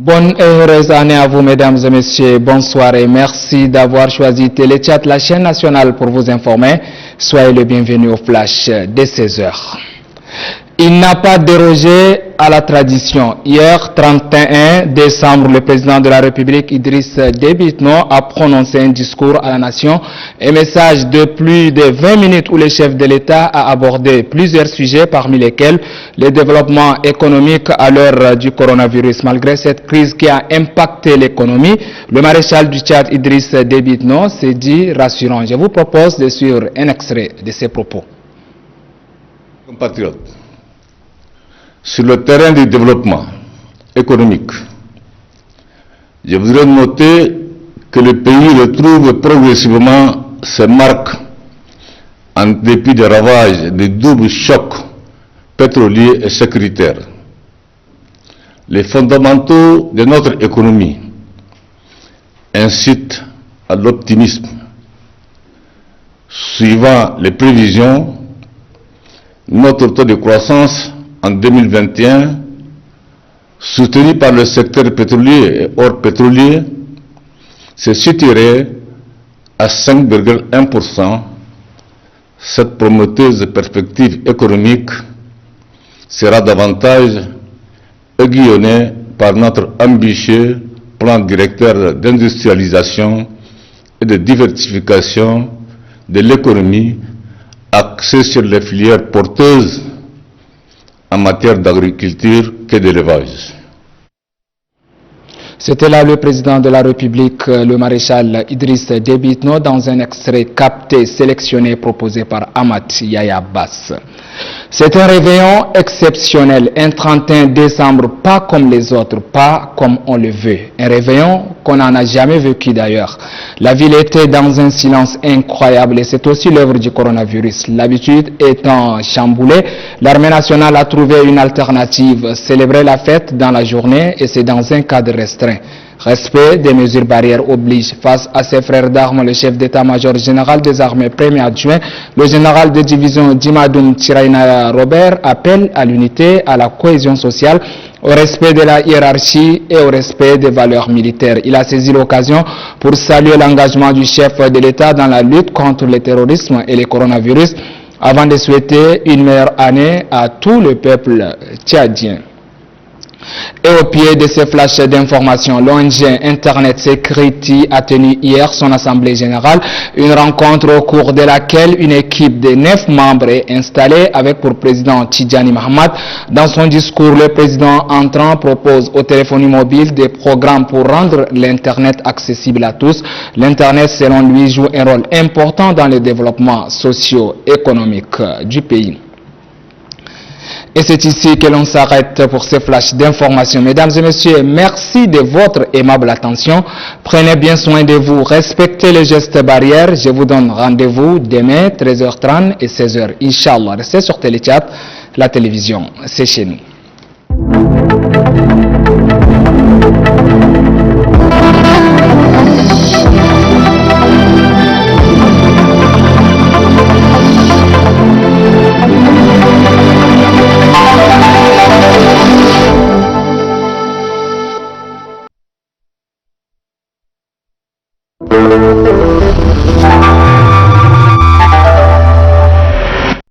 Bonne et heureuse année à vous, mesdames et messieurs. Bonsoir et merci d'avoir choisi Téléchat, la chaîne nationale, pour vous informer. Soyez le bienvenu au flash de 16h. Il n'a pas dérogé à la tradition. Hier, 31 décembre, le président de la République, Idriss Déby Itno, a prononcé un discours à la nation, un message de plus de 20 minutes où le chef de l'État a abordé plusieurs sujets, parmi lesquels le développement économique à l'heure du coronavirus. Malgré cette crise qui a impacté l'économie, le maréchal du Tchad, Idriss Déby Itno, s'est dit rassurant. Je vous propose de suivre un extrait de ses propos. Compatriotes, sur le terrain du développement économique, je voudrais noter que le pays retrouve progressivement ses marques en dépit des ravages du double choc pétrolier et sécuritaire. Les fondamentaux de notre économie incitent à l'optimisme. Suivant les prévisions, notre taux de croissance en 2021, soutenu par le secteur pétrolier et hors pétrolier, se situerait à 5,1%. Cette prometteuse perspective économique sera davantage aiguillonnée par notre ambitieux plan directeur d'industrialisation et de diversification de l'économie axé sur les filières porteuses en matière d'agriculture que d'élevage. C'était là le président de la République, le maréchal Idriss Déby Itno, dans un extrait capté, sélectionné, proposé par Ahmad Yahya Bass. C'est un réveillon exceptionnel, un 31 décembre, pas comme les autres, pas comme on le veut. Un réveillon qu'on n'en a jamais vécu d'ailleurs. La ville était dans un silence incroyable et c'est aussi l'œuvre du coronavirus. L'habitude étant chamboulée, l'armée nationale a trouvé une alternative, célébrer la fête dans la journée et c'est dans un cadre restreint. Respect des mesures barrières oblige. Face à ses frères d'armes, le chef d'état-major général des armées premier adjoint, le général de division Djimadoum Tiraina Robert, appelle à l'unité, à la cohésion sociale, au respect de la hiérarchie et au respect des valeurs militaires. Il a saisi l'occasion pour saluer l'engagement du chef de l'État dans la lutte contre le terrorisme et le coronavirus, avant de souhaiter une meilleure année à tout le peuple tchadien. Et au pied de ces flashs d'information, l'ONG Internet Security a tenu hier son assemblée générale, une rencontre au cours de laquelle une équipe de 9 membres est installée avec pour président Tidjani Mahamat. Dans son discours, le président entrant propose aux téléphonie mobiles des programmes pour rendre l'Internet accessible à tous. L'Internet, selon lui, joue un rôle important dans le développement socio-économique du pays. Et c'est ici que l'on s'arrête pour ce flash d'information. Mesdames et messieurs, merci de votre aimable attention. Prenez bien soin de vous, respectez les gestes barrières. Je vous donne rendez-vous demain, 13h30 et 16h. Inch'Allah, restez sur Téléchat, la télévision, c'est chez nous.